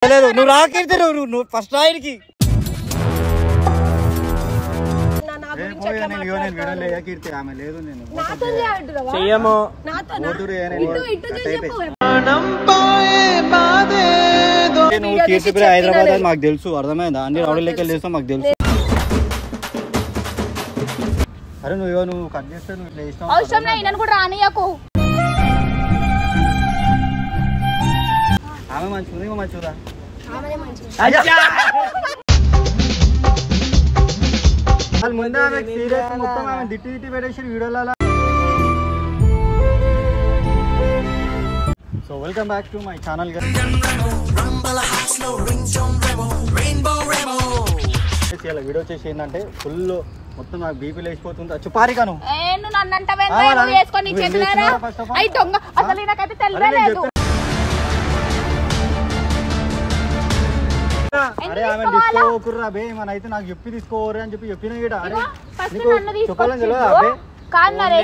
నువ్వు రాకీర్తి నువ్వు ఫస్ట్ రాయడికి హైదరాబాద్ మాకు తెలుసు, అర్థమైందా? అన్ని రౌడీ లెక్కలు చేస్తావు మాకు తెలుసు. అరే నువ్వు కట్ చేస్తే నువ్వు ఇట్లా చేస్తావు. అవసరం లేదు, నన్ను కూడా రానియకు. ఆమె మంచిగా మంచిదా ముందే ఆమె సీరియస్ మొత్తం ఆమె దిట్టి పెట్టేసి వీడియోలలో. So welcome back to my channel. Video వచ్చేసి ఏంటంటే ఫుల్ మొత్తం నాకు బీపీ లేచిపోతుంది. చుపారికాను అరే ఆమె తీసుకోకుర్రా బే, మన అయితే నాకు చెప్పి తీసుకోరు అని చెప్పిన చెప్పాలని తెలియదు అబ్బే.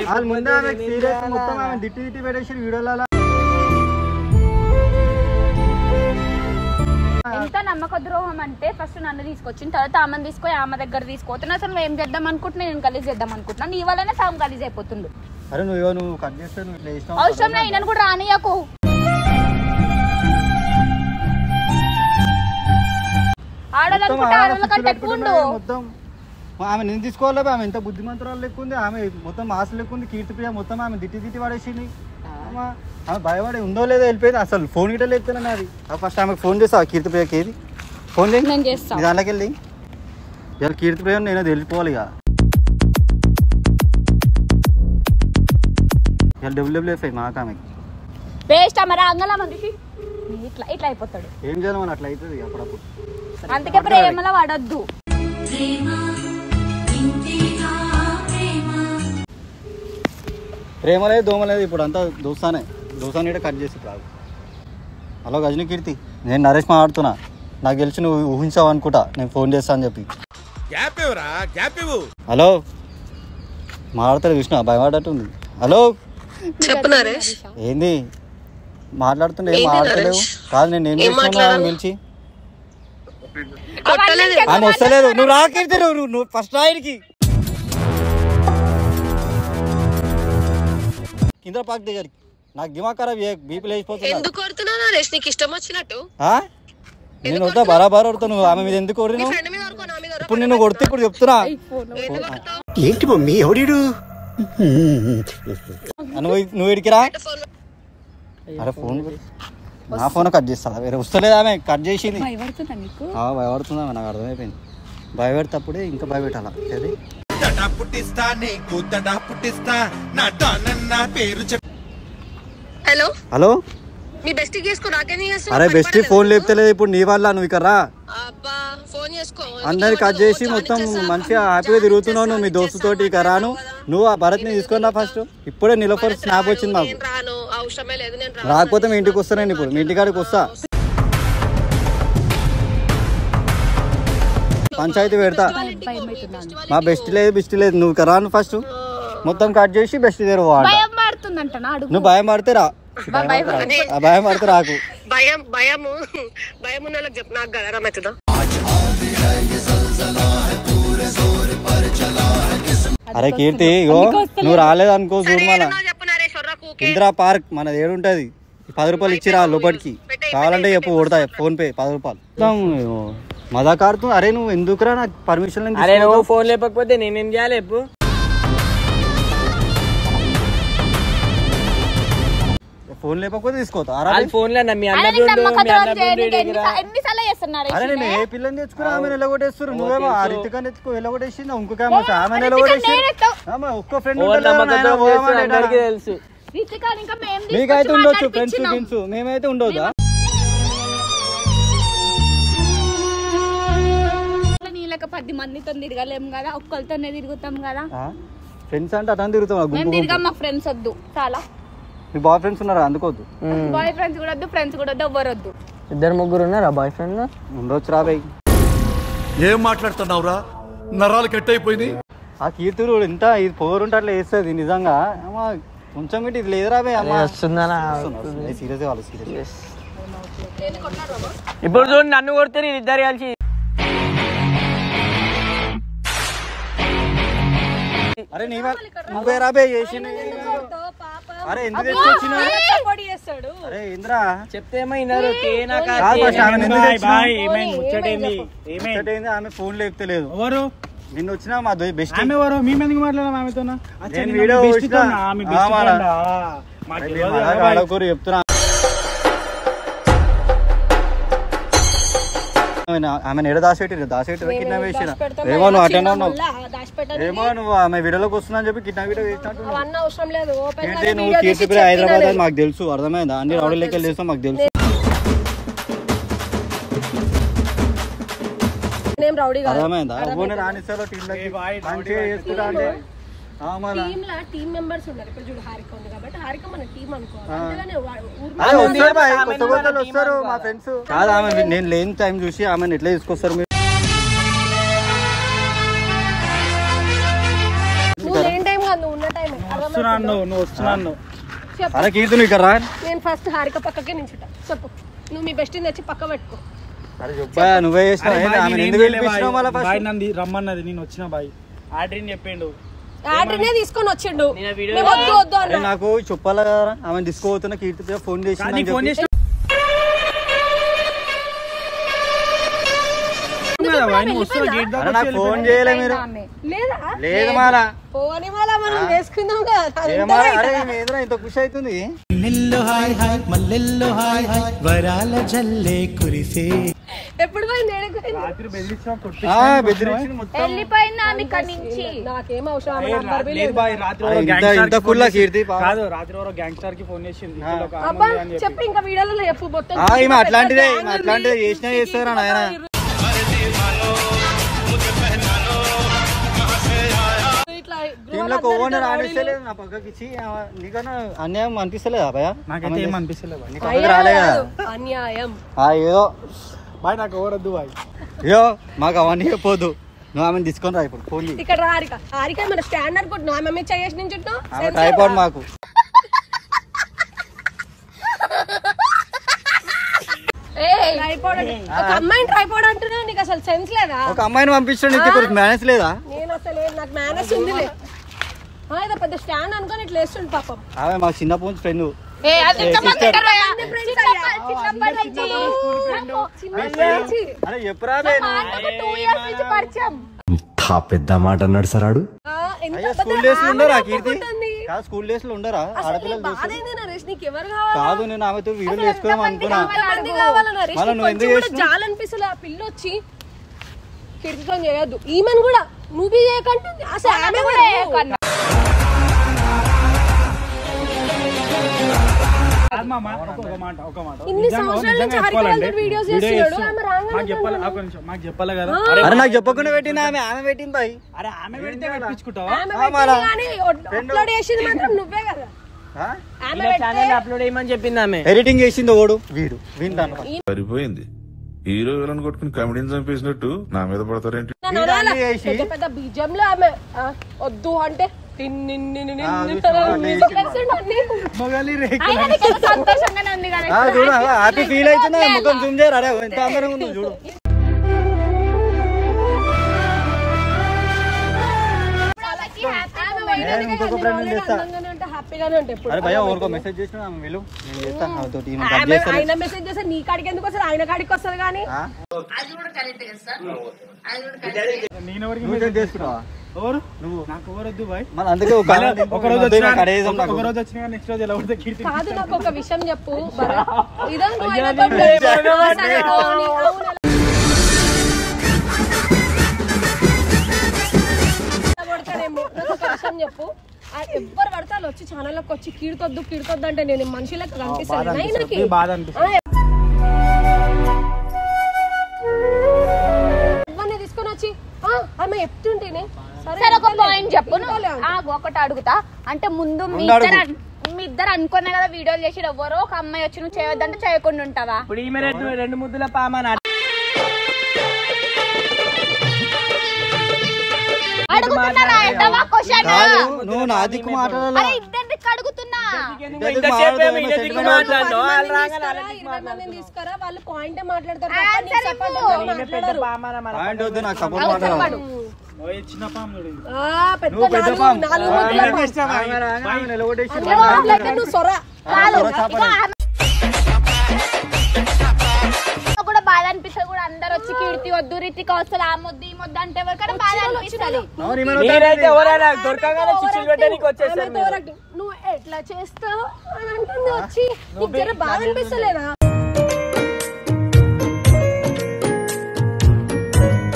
వాళ్ళు ముందే ఆమె సీరియస్ మొత్తం ఆమె దిట్టి పెట్టేసి వీడియోలలో. ఎంత నమ్మక ద్రోహం అంటే ఫస్ట్ నన్ను తీసుకొచ్చిన తర్వాత ఆమెను తీసుకొని ఆమె దగ్గర తీసుకోతున్నా. అసలు నువ్వు ఏం చేద్దాం అనుకుంటున్నా, నేను కలిసి చేద్దాం అనుకుంటున్నా. నీ వల్లనే సగం కలిసి అయిపోతుండు. అరే నువ్వు కట్ చేస్తే నువ్వు ఇట్లా ఇష్టం. అవసరం లేదు, నన్ను కూడా రానియకు. మొత్తం ఆమె నేను తీసుకోవాలి. ఆమె ఎంత బుద్ధిమంతురాలు లెక్క ఉంది, ఆమె మొత్తం మాస్ లెక్క ఉంది. కీర్తిప్రియ మొత్తం ఆమె దిట్టి పడేసింది. ఆమె భయపడి ఉందో లేదో వెళ్ళిపోయింది. అసలు ఫోన్ గిట్ట లేపుతున్నా అది. ఫస్ట్ ఆమెకు ఫోన్ చేస్తా. కీర్తిప్రియకి ఏది ఫోన్ చేసి దాంట్లోకి వెళ్ళి ఇవాళ కీర్తిప్రియ నేను వెళ్ళిపోవాలి. ఇక ఇవాళ WWF మాకు ఆమెకి ఇట్లా అయిపోతాడు. ఏం చేయాలి మన అట్లా అవుతుంది అప్పుడప్పుడు. అందుకే ప్రేమలో పడొద్దు. ప్రేమ లేదు దోమ లేదు, ఇప్పుడు అంతా దోస్తానే కట్ చేసి రాదు. హలో గజని కీర్తి, నేను నరేష్ మాట్లాడుతున్నా. నాకు తెలిసి నువ్వు ఊహించావు అనుకుంటా నేను ఫోన్ చేస్తా అని చెప్పి. హలో మాట్లాడతాడు చూసినా భయపడట్టుంది. హలో చెప్పు నరేష్. ఏంది మాట్లాడుతుండే? ఏం మాట్లాడలేవు కాదు. నేను ఏం చేస్తున్నా పిలిచి ఆమె వస్తలేదు. నువ్వు రాకీర్తి నువ్వు ఫస్ట్ రాయడికి కింద పాక్ దగ్గరికి. నాకు దిమాగ్ ఖరాబ్ బీపీ లేచిపోతుంది. నేను వద్దా బరాబర్ కొడతా. నువ్వు ఆమె మీద ఎందుకు కొడినావు? ఇప్పుడు నిన్ను కొడితే ఇప్పుడు చెప్తున్నా. ఏంటి మమ్మీ ఎవడు నువ్వు ఇడికిరా. అరే ఫోన్ నా ఫోన్ కట్ చేస్తా. వేరే వస్తలేదు. ఆమె కట్ చేసింది. భయపడుతుందా? నాకు అర్థమైపోయింది. భయపెడతప్పుడే ఇంకా భయపెట్టాలా. హలో హలో మీ బెస్ట్ చేసుకో. అరే బెస్ట్ ఫోన్ లేపుతలేదు ఇప్పుడు నీ వల్ల. నువ్వు ఇక్కడ రా. అందరికి కట్ చేసి మొత్తం మంచిగా హ్యాపీగా తిరుగుతున్నావు నువ్వు మీ దోస్తుతోటి. ఇక రాను నువ్వు ఆ భరత్ ని తీసుకున్నా. ఫస్ట్ ఇప్పుడే నిలఫర్ స్నాప్ వచ్చింది మాకు. రాకపోతే మీ ఇంటికి వస్తానండి. ఇప్పుడు మీ ఇంటికాడికి వస్తా. పంచాయతీ పెడతా. మా బెస్ట్ లేదు నువ్వు ఇక రాను. ఫస్ట్ మొత్తం కట్ చేసి బెస్ట్ దగ్గర నువ్వు భయం పడితే రా. భయం పడితే రాకు. అరే కీర్తి ఇగో నువ్వు రాలేదు అనుకో చూడు. మన ఇందిరా పార్క్ మనది ఏడుంటది. 10 రూపాయలు ఇచ్చిరా లోపలికి. కావాలంటే చెప్పు కొడతా. ఫోన్ పే 10 రూపాయలు. మజాకాడుతూ. అరే నువ్వు ఎందుకురా నాకు పర్మిషన్? ఫోన్ లేకపోతే నేనేం చేయాలి? ఫోన్ లేకపోతే తీసుకోతా. అరే నేను ఏ పిల్లని తెచ్చుకున్నా ఆమె ఎల్లగొట్టేస్తారు. నువ్వేమో ఆ రితికాన్ని ఎత్తుకో ఎల్లగొట్టేసింది. ఇంకొక ఆమె ఎల్లగొట్టేసి ఒక్క ఫ్రెండ్ తెలుసు. మీకైతే ఉండొచ్చు ఫ్రెండ్స్, మేమైతే ఉండొద్దా? నీళ్ళక 10 మందితో తిరగలేము కదా, ఒక్కరితోనే తిరుగుతాం కదా. ఫ్రెండ్స్ అంటే అతను తిరుగుతాం. మా ఫ్రెండ్స్ వద్దు. చాలా మీ బాయ్ ఫ్రెండ్స్ ఉన్నారా? అందుకోద్దు. బాయ్ ఫ్రెండ్స్ కూడా వద్దు, ఫ్రెండ్స్ కూడా వద్దు, ఎవ్వరు వద్దు. 2-3 ఉన్నారా బాయ్ ఫ్రెండ్? ఉండొచ్చు రా బాయ్. ఏం మాట్లాడుతున్నావురా? నరాలు కట్ అయిపోయింది. ఆ కీర్తులు ఎంత ఇది పోరుంటే అట్లా వేస్తుంది నిజంగా. కొంచెం ఇది లేదురా బాయ్. అమ్మ వస్తుందా? సీరియస్ వాళ్ళు సీరియస్. ఇప్పుడు చూడు నన్ను కొడితే నేను ఇద్దరు కలిసి అరే నువ్వే రాబే చేసింది. అరే ఎందుకు తెచ్చుకొచ్చినా? అరే ఇంద్రా చెప్తే ఏమైనారు ఆమె ఫోన్ లేపుతలేదు. ఎవరు నిన్న వచ్చినా మా బెస్ట్ ఆమె ఎవరు మేము ఎందుకు మాట్లాడాం ఆమెతో చెప్తున్నా. ఆమె ఎడ దాచిపెట్టి కిడ్నాప్ చేసిన. ఏమో నువ్వు అటెండ్ ఉన్నావు, ఏమో నువ్వు ఆమె వీడియోలోకి వస్తున్నా అని చెప్పి కిడ్నాప్ వీడియో చేసినట్టు. నువ్వు కీర్తిప్రియ హైదరాబాద్ అని మాకు తెలుసు, అర్థమైందా? అన్ని రౌడీ లెక్కలు చేస్తాం మాకు తెలుసు. అర్థమైందా? రాణిస్తారు మంచిగా చేసుకుంటా అంటే వస్తారు మా ఫ్రెండ్స్. కాదు ఆమె నేను లేని టైం చూసి ఆమెను ఎట్లా తీసుకొస్తారు మీరు? అరే కీర్తి నువ్వు ఇక్కడ రా. నేను ఫస్ట్ హారిక పక్కకే నించుంటా. చెప్పు నువ్వు మీ బెస్ట్ తెచ్చి పక్క పెట్టుకో. అరే చెప్పా నువ్వే చేసినావు. రమ్మన్నది నేను వచ్చిన బాయ్ ఆర్డర్ చెప్పిండు. ఆర్డర్నే తీసుకొని వచ్చిండు. నాకు చెప్పాలా కదా ఆమె తీసుకోబోతున్నా. కీర్తి ఫోన్ చేసి నాకు ఫోన్ చేయలే మీరు. లేదు మాలా అరే ఇంత ఖుషి అవుతుంది. ఎప్పుడు నాకేం అవసరం ఇంత కుళ్ళ కీర్తి కాదు. రాత్రి గ్యాంగ్స్టర్ కి ఫోన్ చేసింది. చెప్పు ఇంకా వీడియోలో చెప్పు. అట్లాంటిదే చేసినా చేస్తారా నాయన? టీంలోకి ఓనర్ ఆడిస్తలేదు నా పక్కకి ఇచ్చి. నీకన్నా అన్యాయం అనిపిస్తలేదా భయ? నాకైతే ఏం అనిపిస్తలేదు. రాలే కదా అన్యాయం. ఏదో బాయ్ నాకు ఎవరొద్దు బాయ్. అయ్యో మాకు అవన్నీ పోదు. నువ్వు ఆమెను తీసుకొని రా ఇప్పుడు ఫోన్. ఇక్కడ హారిక మన స్టాండ్ అనుకుంటున్నావు. ఆమె చేసి నుంచి ట్రైపాడ్ మాకు ఒక అమ్మాయిని ట్రైపాడ్ అంటున్నా. నీకు అసలు సెన్స్ లేదా? ఒక అమ్మాయిని పంపించండి, మేనేజ్ లేదా? నేను అసలు నాకు మేనేజ్ ఉందిలే. పెద్ద స్టాండ్ అనుకొని ఇట్లా వేస్తుండు పాపం. ఆమె మా చిన్నప్పటి ఫ్రెండ్. అరే ఎప్పుడా పెద్ద మాట అన్నాడు సరాడు. స్కూల్ డేస్ లో ఉండరా కీర్తి? స్కూల్ డేస్ లో ఉండరా ఆడపిల్లలు? కాదు నేను ఆమెతో వీడియోలు చేసుకోవడం అనుకున్నా. నువ్వు ఎందుకు జాలనిపిస్తుంది ఆ పిల్ల వచ్చి కీర్తితో చేయొద్దు. ఈమెను కూడా నువ్వు చేయకంటే అసలు ఆమె కూడా ఇన్ని సంవత్సరాల నుంచి హరికవంతుడు వీడియోస్ చేస్తున్నాడు. మాకు చెప్పాలి కదా. అరే నాకు చెప్పకుండా పెట్టింది ఆమె. ఆమె పెట్టింది బాయ్. అరే ఆమె పెడితే పెట్టించుకుంటావా? అప్లోడ్ చేసింది మాత్రం నువ్వే కదా. అప్లోడ్ చేయమని చెప్పింది ఆమె. ఎడిటింగ్ చేసింది ఓడు వీడు వింటాను. సరిపోయింది. హీరో విలన్ కొట్టుకుని కమెడీని చంపేసినట్టు నా మీద పడతారేంటి? పెద్ద బీజంలో ఆమె వద్దు అంటే సంతోషంగానే ఉంది కదా. చూడు హ్యాపీ ఫీల్ అవుతున్నా. ముఖం జూమ్ చేయరా? అరే ఎంత అందరం ఉంది చూడు. ఇంకొక ఫ్రెండ్ చేస్తా. అరే భయ ఊరికో మెసేజ్ చేసిన వీళ్ళు నేను చేస్తాను. ఆయన మెసేజ్ చేస్తే నీ కాడికి ఎందుకు వస్తుంది? ఆయన కాడికి వస్తుంది. కానీ చేసుకున్నావా? ఎవరు నువ్వు? నాకు ఎవరొద్దు బాయ్. మళ్ళీ అందుకే ఒక రోజు వచ్చినా నెక్స్ట్ రోజు ఎలా పడితే కీర్తి. కాదు నాకు ఒక విషయం చెప్పు. ఇదో విషయం చెప్పు. ఎవ్వరు పడతారు వచ్చి ఛానల్లోకి వచ్చి కీడుతొద్దు అంటే నేను మనుషులకు కనిపిస్తాను. తీసుకొని వచ్చి ఆమె చెప్తుంటేనే సరే ఒక పాయింట్ చెప్పు. ఒకటి అడుగుతా అంటే ముందు మీ ఇద్దరు అనుకున్నా కదా వీడియోలు చేసి ఎవరో ఒక అమ్మాయి వచ్చి నువ్వు చేయొద్దంటే చేయకుండా ఉంటావా? ఇప్పుడు ఈమె రెండు ముద్దుల పామని అడుగుతున్నారా? నువ్వు నా దిక్కు మాట్లాడాలి. ఇద్దరికి అడుగుతున్నా. నువ్వు ఇంతసేపు ఏమో ఈయన దిక్కు మాట్లాడినావు, వాళ్ళు రాగానే వాళ్ళ దిక్కు 20 మందిని తీసుకురా, వాళ్ళు పాయింటే మాట్లాడతారు Answer తప్ప నీకు ఇవ్వు. support ఈయన పెద్ద మాట్లాడరు. పామాన మన పాయింట్ వద్దు నాకు సపోర్ట్ మాట్లాడాలి చిన్న పాముడు పెద్ద నువ్వు పెద్ద నాలుగు పాము. నాలుగు ముద్దుల పాము. ఆమె రాగానే ఆమె నిలబడేసి అందులో వాళ్ళకి నువ్వు సొర కాదు సొర చాపలు. కూడా బాధ అనిపిస్తుంది కూడా అందరు వచ్చి కీర్తి వద్దు రితిక వస్తుంది ఆ ముద్దు ఈ ముద్దు అంటే ఎవరికైనా బాధ అనిపిస్తుంది అవును, ఈమెను మీరైతే ఎవరైనా దొరకగానే చిచ్చులు పెట్టడానికి వచ్చేస్తారు ఆమెతో ఒకటి, నువ్వు ఎట్లా చేస్తావు అని అంటుంది వచ్చి నీకు జర బాధ అనిపిస్తలేదా?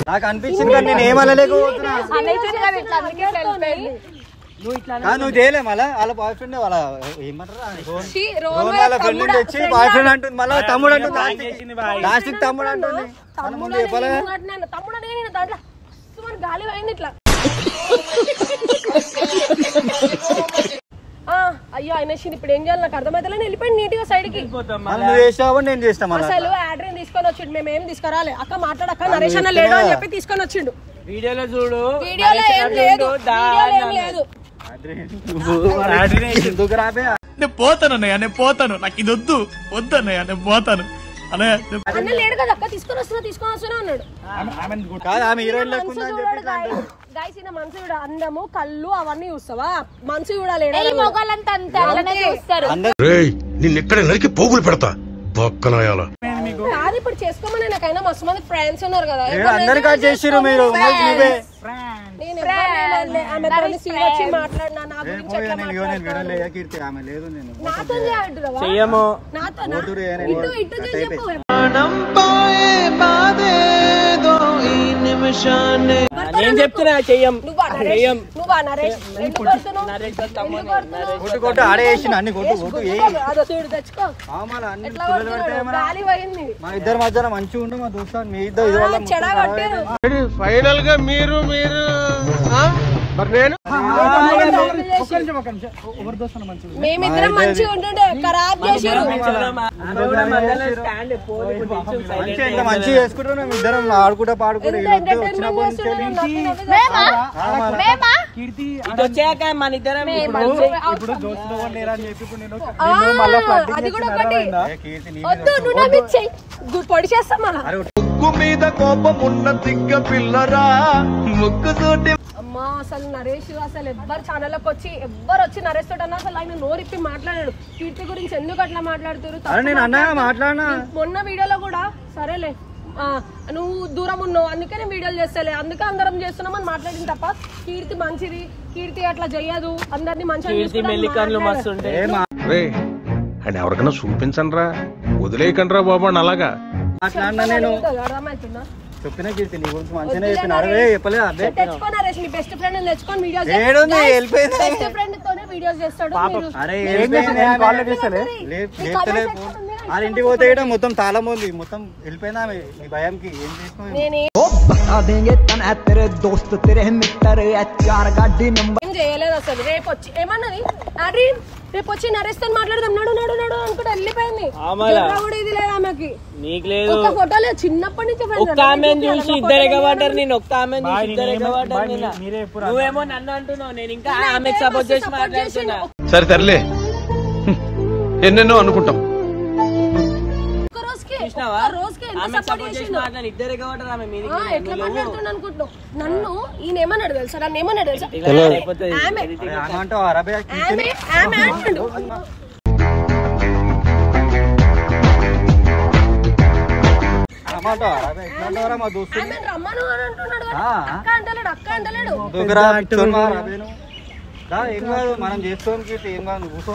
నాకు అనిపించింది కానీ నేను ఏమనలేకపోతున్నా అనేసి కదా ఇట్లా అందుకే ఇట్లా వెళ్ళిపోయింది. నువ్వు ఇట్లా నువ్వు చేయలే మళ్ళా వాళ్ళ బాయ్ ఫ్రెండ్ వాళ్ళ ఏమంటారు ఛీ, రోహన్ రోహన్ వాళ్ళ ఫ్రెండ్ తమ్ముడా, వచ్చి బాయ్ ఫ్రెండ్ అంటుంది మళ్ళీ తమ్ముడు అంటుంది చేసింది బాయ్. లాస్ట్ తమ్ముడు అంటుంది మన ముందు చెప్పాలి తమ్ముడు అనే నేను దాంట్లో సుమారు గాలి పోయింది ఇట్లా. అయ్యో ఆయన ఇప్పుడు ఏం చేయాలి నాకు అర్థమైతే వెళ్ళిపోయింది నీట్ గా సైడ్ కి. మళ్ళీ నువ్వు చేసావు నేను చేస్తా మళ్ళీ అసలు ఆడ్రీని తీసుకొని వచ్చిండు, మేము ఏం తీసుకురాలే. అక్క మాట్లాడక్క నరేష్ అన్న లేడు అని చెప్పి తీసుకొని వచ్చిండు. వీడియోలో చూడు, వీడియోలో ఏం లేదు, వీడియోలో ఏం లేదు. ఎందుకు రాబే నేను పోతాను అన్నయ్య, నేను పోతాను, నాకు ఇది వద్దు వద్దు అన్నయ్య, నేను పోతాను అన్నయ్య. అన్న లేడు కదా అక్క, తీసుకొని వస్తున్నా అన్నాడు. కాదు ఆమె హీరోయిన్ లేకుండా అని చెప్పి గైస్ ఈయన మనసు చూడ, అందము కళ్ళు అవన్నీ చూస్తావా, మనసు చూడాలి. ఈ మొగలంతా అంతే అలానే చూస్తారు. నిన్నెక్కడ నరికి పోగులు పెడతా పక్కనాయాల. కాదు ఇప్పుడు చేసుకోమని నాకైనా మస్తు మంది ఫ్రెండ్స్ ఉన్నారు కదా. అందరు కట్ చేసిరు మీరు నువ్వే నేను ఎవరిని ఆమెతో సీన్ వచ్చి మాట్లాడినా నా గురించి ఎట్లా మాట్లాడతారు? కీర్తి ఆమె లేదు నేను నాతో చేయంటున్నావా? చెయ్యము. నాతో ఓటురు ఏనే ఇటు చేసి చెప్పు. నేను చెప్తున్నా చెయ్యం. నువ్వా నరేష్? ఎందుకు కొడుతున్నావు? ఎందుకు కొడుతున్నావు? కొట్టు కొట్టు ఆడే వేసిన అన్ని కొట్టు కొట్టు ఏ అదో చూడు తెచ్చుకో. అన్ని ఎట్లా పిల్లలు పెడితే కొడుతున్నాడు? ఏమన్నా? గాలి పోయింది. మా ఇద్దరు మధ్యన మంచిగా ఉండు మా దోస్తు మీ ఇద్దరు ఇది వల్ల చెడ కొట్టారు. ఫైనల్ గా మీరు మరి నేను మేమిద్దరం మంచిగా ఉంటుండే ఖరాబ్ చేసారు. మంచిగా ఎంత మంచిగా చేసుకుంటారు మేము ఇద్దరం ఆడుకుంటా పాడుకుంటా వచ్చినప్పటి నుంచి మేమా ఇది వచ్చాక మన ఇద్దరం ఇప్పుడు దోస్తులు వాళ్ళు లేరా అని చెప్పి ఇప్పుడు నేను అది కూడా ఒకటి. కీర్తి నీ వద్దు నువ్వు నా మీద చెయ్యి పొడి చేస్తాం మళ్ళా. మీద కోపం ఉన్న తిక్క పిల్లరా ముక్కుతోటి. అమ్మా అసలు నరేష్ అసలు ఎవ్వరు ఛానల్లోకి వచ్చి ఎవ్వరు వచ్చి నరేష్ తోటి అన్న అసలు ఆయన నోరిప్పి మాట్లాడాడు. కీర్తి గురించి ఎందుకు అట్లా మాట్లాడుతారు? అరే నేను అన్నా మాట్లాడినా మొన్న వీడియోలో కూడా సరేలే నువ్వు దూరం ఉన్నావు అందుకే నేను వీడియోలు చేస్తలే అందుకే అందరం చేస్తున్నామని మాట్లాడింది తప్ప కీర్తి మంచిది, కీర్తి అట్లా చెయ్యదు, అందరినీ మంచిగా అండ్ ఎవరికైనా చూపించండి రా, వదిలేయకండి రా బాబు అని అలాగా మాట్లాడినా నేను అర్థమవుతుందా? చెప్పిన కీర్తి నీ గురించి మంచిగానే చెప్పిన అరవే చెప్పలేదు అదే తెచ్చుకో నరేష్ నీ బెస్ట్ ఫ్రెండ్ తెచ్చుకొని వీడియోస్ ఏడుంది వెళ్ళిపోయింది బెస్ట్ ఫ్రెండ్ తోనే వీడియోస్ చేస్తాడు. అరే లేపుతలే వాళ్ళ ఇంటికి పోతే కూడా మొత్తం తాళం ఉంది మొత్తం వెళ్ళిపోయిందా నీ భయంకి ఏం చేసినావు ఏం చేయలేదు అసలు. రేపు వచ్చి ఏమన్నది అరే రేపు వచ్చి నరేష్ తో మాట్లాడదాం నడు నడు నడు అనుకుంటే వెళ్ళిపోయింది. కూడా ఇది లేదు ఆమెకి, నీకు లేదు ఒక ఫోటో లేదు చిన్నప్పటి నుంచి ఒక్క ఆమెను చూసి ఇద్దరు ఎగబడ్డారు. నేను ఒక్క ఆమెను చూసి ఇద్దరు ఎగబడ్డారు. నువ్వేమో నన్ను అంటున్నావు, నేను ఇంకా ఆమెకు సపోర్ట్ చేసి మాట్లాడుతున్నా. సరే తరలే ఎన్నెన్నో అనుకుంటాం. ఎట్లా మాట్లాడుతున్నా అనుకుంటున్నావు? నన్ను ఈయన ఏమన్నాడు తెలుసా? నన్ను ఏమన్నాడు తెలుసా? ఆమె అంటావు అరబే ఆమె ఆమె అంటాడు. మా దోస్తు ఆమె రమ్మను అని అంటున్నాడు కదా. అక్క అంటలేడు, అక్క అంటలేడు. ఏం కాదు మనం చేసుకోం కీర్తి ఏం కాదు నువ్వు కూర్చో.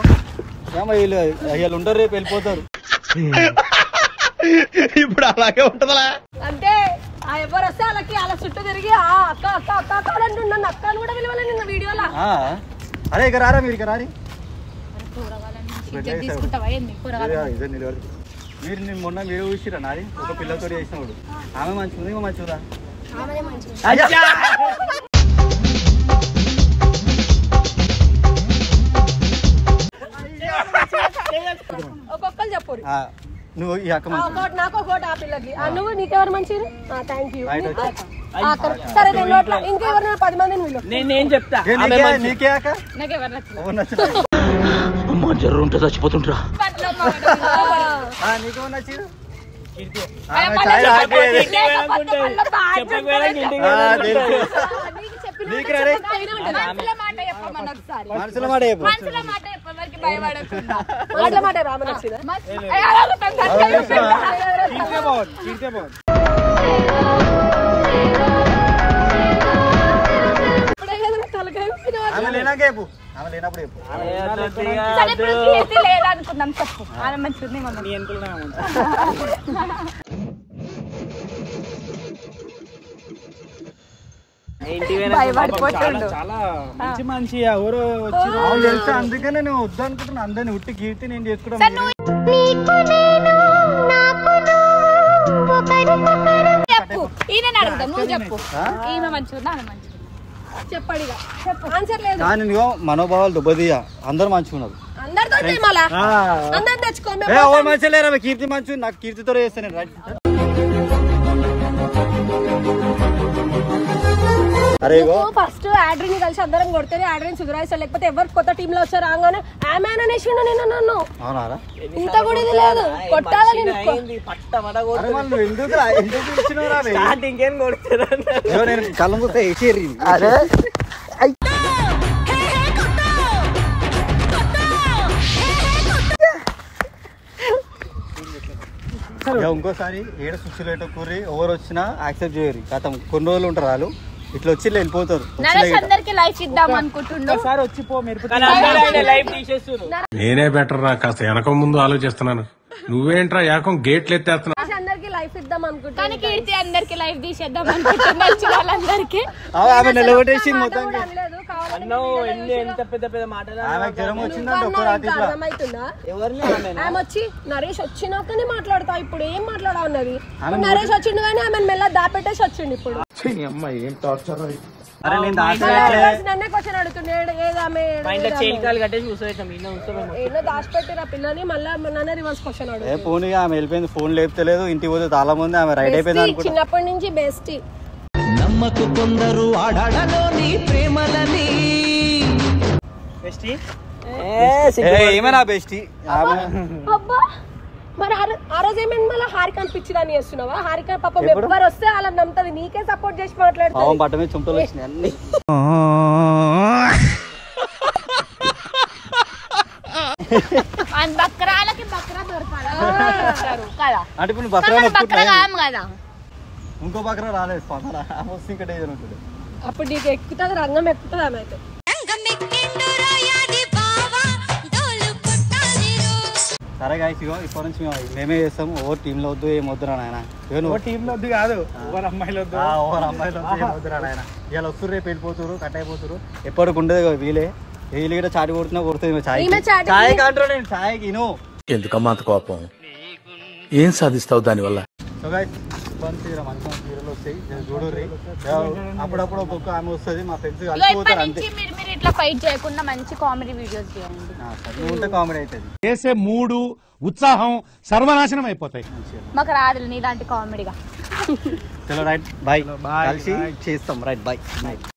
వీళ్ళు ఉంటారు రేపు వెళ్ళిపోతారు. ఇప్పుడు అలాగే ఉంటదా అంటే ఆ ఎవరు వస్తే వాళ్ళకి అలా చుట్టూ తిరిగి ఆ అక్క అక్క అక్క అక్క అంటున్నాను. అక్క అని కూడా పిలవాలి నిన్న వీడియోలో. అరే ఇక రారా మీరు ఇక రారి మీరు నేను మొన్న మీరు చూసిరా నాది ఒక పిల్లతో చేసినప్పుడు ఆమె మంచిది ఇంకో మంచిదా ఒక్కొక్కరు చెప్పు. నువ్వు ఈ అక్క నాకు ఒకటి ఆ పిల్లకి నువ్వు నీకెవరు మంచిది? Thank you. సరే నేను ఇంకెవరు 10 మందిని నేను చెప్తా నీకే అక్క నాకు ఎవరు నచ్చలేదు. అమ్మ జర్రు ఉంటే చచ్చిపోతుంటరా. నీకు నచ్చింది మనసుల మాట ఆమె లేనాక చెప్పు, ఆమె లేనప్పుడు చెప్పు. లేదనుకుందాం చెప్పు, ఆమె మంచిది చాలా మంచి మనిషి ఎవరో తెలుసా, అందుకనే నేను వద్దు అనుకుంటున్నా. అందరిని ఉట్టి కీర్తి నేను చేసుకుంటాను. చెప్పు, ఈయన అడుగుతాం, నువ్వు చెప్పు. ఈమె మంచిగా చెప్పండి ఆన్సర్ లేదు. మనోభావాలు దుబ్బదీయ, అందరు మంచిగా ఉన్నారు. అందరితో అందరు తెచ్చుకో. మంచిగా లేరా కీర్తి మంచి, నాకు కీర్తితో చేస్తాను. ఫస్ట్ ఆడ్రీని కలిసి అందరం కొడితేనే ఆడ్రీని సుధరాయిస్తారు, లేకపోతే ఎవరు కొత్త టీమ్ లో వచ్చారు రాగానే ఆమె అనేసిండు నిన్న నన్ను. ఇంత కూడా ఇది లేదు, కొట్టాలని కళ్ళు మూస్తే ఇంకోసారి ఏడ సుచ్చులేట కూరి ఎవరు వచ్చినా యాక్సెప్ట్ చేయరు. గతం కొన్ని రోజులు ఉంటారు వాళ్ళు, ఇట్లా వచ్చి వెళ్ళిపోతారు. నేనే బెటర్ రా, కాస్త వెనక ముందు ఆలోచిస్తున్నాను. నువ్వేంట్రా ఏకం గేట్లు ఎత్తేస్తున్నావు. అందరికి లైఫ్ ఇద్దాం అనుకుంటా, కీర్తి అందరికి లైఫ్ తీసేద్దాం అనుకుంటున్నా. ఆమె నిలబెట్టేసి మొత్తం ఎంత పెద్ద పెద్ద మాటలు. జ్వరం వచ్చిందంటే ఒక్క రాత్రి అర్థమవుతుందా? ఆమె వచ్చి నరేష్ వచ్చినాకనే మాట్లాడతా, ఇప్పుడు ఏం మాట్లాడా ఉన్నది. నరేష్ వచ్చిండు కానీ ఆమె మెల్ల దాపెట్టేసి వచ్చిండు. ఇప్పుడు ఏం టార్చర్. నన్నే క్వశ్చన్ అడుగుతున్నాడు, ఏదో దాచిపెట్టిన పిల్లని మళ్ళీ నన్నే రివర్స్ క్వశ్చన్ అడుగుతుంది. పోనీ ఆమె వెళ్ళిపోయింది, ఫోన్ లేపుతలేదు, ఇంటికి పోతే చాలా మంది ఆమె రైట్ అయిపోయింది. చిన్నప్పటి నుంచి బెస్ట్. నమ్మకు కొందరు ఆడాడలోని ప్రేమలని ఏమైనా బెస్టీ. అబ్బా మరి ఆ రోజు ఏమైంది, మళ్ళీ హారిక అనిపించిందని చేస్తున్నావా? హారిక పాపం ఎవరు వస్తే వాళ్ళని నమ్ముతుంది, నీకే సపోర్ట్ చేసి మాట్లాడుతావు. బట్ట మీద చుంటలు వచ్చినాయి అన్ని. బక్రాలకి బక్రా దొరకాలి అంటే ఇప్పుడు బక్రా ఇంకో బక్రా రాలేదు, వస్తే ఇక్కడ ఏదైనా ఉంటుంది. అప్పుడు నీకు ఎక్కుతుంది, రంగం ఎక్కుతుంది ఆమె అయితే. సరే గాయస్, ఇప్పటి నుంచి మేమే చేస్తాము. ఓవర్ టీమ్ లో వద్దు, ఏం వద్దురా నాయన. టీమ్ లో వద్దు కాదు, ఓవర్ అమ్మాయిలు వద్దు, ఓవర్ అమ్మాయిలు వద్దు, ఏం వద్దురా నాయన. ఇవాళ వస్తురు, రేపు వెళ్ళిపోతారు, కట్ అయిపోతారు. ఎప్పటికి ఉండదు వీలే. వీళ్ళు కూడా చాటి కొడుతున్నా కొడుతుంది. ఛాయ్ కాంట్రో, నేను ఛాయ్కి ఇను. ఎందుకమ్మా అంత కోపం? ఏం సాధిస్తావు దానివల్ల? సో గాయస్ మంచి మంచి హీరోలు వస్తాయి, చూడరు. అప్పుడప్పుడు ఒక్కొక్క ఆమె వస్తుంది, మా ఫ్రెండ్స్ కలిసిపోతారు అంతే. మీరు ఇట్లా ఫైట్ చేయకుండా మంచి కామెడీ వీడియోస్ చేయండి. ఉంటే కామెడీ అవుతుంది. చేసే మూడు ఉత్సాహం సర్వనాశనం అయిపోతాయి. మాకు రాదు నీలాంటి కామెడీగా. చలో రైట్, బాయ్. కలిసి చేస్తాం. Right, bye.